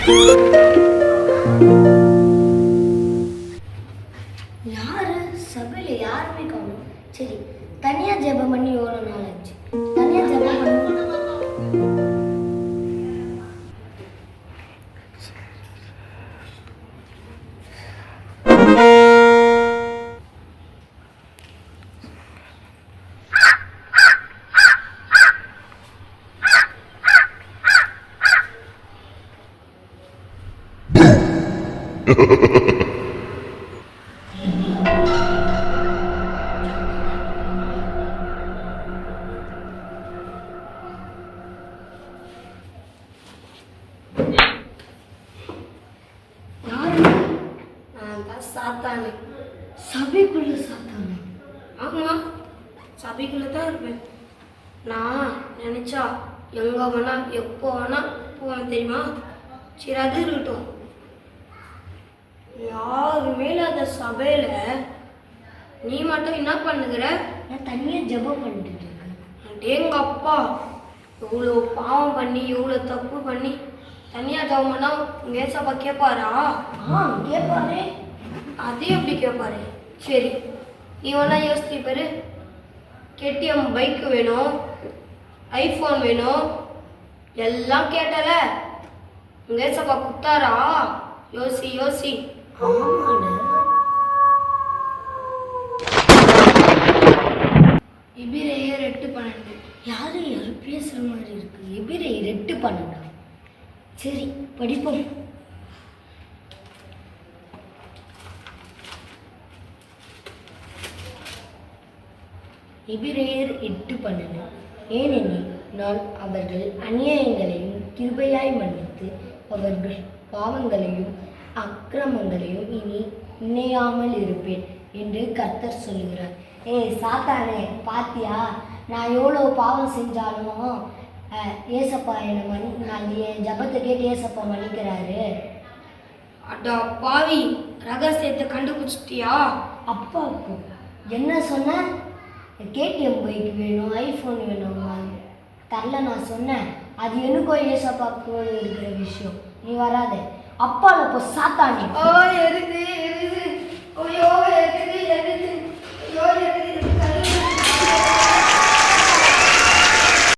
யாரு சபையில யாருமே காணும். சரி, தனியா ஜெபம் பண்ணி எவ்வளோ நாள் ஆச்சு? தனியா ஜெபம் பண்ணி சாத்தானே. சபைக்குள்ள சாத்தானே? ஆமா, சபைக்குள்ள தான் இருப்பேன். நான் நினைச்சா எங்க வேணா எப்போ வேணா போவேன் தெரியுமா? சரி, அது இருக்கட்டும். யாருமே இல்லாத சபையில நீ மட்டும் என்ன பண்ணுகிற? நான் தனியா ஜெபம் பண்ணிட்டு இருக்கேன். எங்க அப்பா இவ்வளோ பாவம் பண்ணி இவ்வளோ தப்பு பண்ணி தனியா ஜெபம் பண்ணா உங்க ஏசப்பா கேட்பாரா? கேட்பாரு. அதே எப்படி கேட்பாரு? சரி, நீ வேணா யோசிச்சு பாரு. கேடிஎம் பைக் வேணும், ஐஃபோன் வேணும், எல்லாம் கேட்டல, உங்க ஏசப்பா குத்தாரா? யோசி யோசி. எபிரேயர் 8:12. யாரு பேசுற மாதிரி இருக்கு? எபிரேயர் 8:12. சரி, படிப்போம். எபிரேயர் 8:12. ஏனெனில் நான் அவர்கள் அநியாயங்களையும் கிருபையாய் மன்னித்து அவர்கள் பாவங்களையும் அக்கிரமங்களையும் இனி நினையாமல் இருப்பேன் என்று கர்த்தர் சொல்லுகிறார். சாத்தானே, பாத்தியா? நான் எவ்வளோ பாவம் செஞ்சாலும் ஏசப்பா என்னை நான் என் ஜபத்தை கேட்டு ஏசப்பா மன்னிக்கிறாரு. அடா பாவி, ரகசியத்தை கண்டுபிடிச்சிட்டியா? அப்பா என்ன சொன்ன? கேடிஎம் பைக் வேணும், ஐஃபோன் வேணும் தரல. நான் சொன்னேன், அது எனக்கும் ஏசப்பாக்கும் இருக்கிற விஷயம். நீ வராத. அப்பா இப்போ சாத்தானே. எதுக்கு? ஐயோ, எதுக்கு?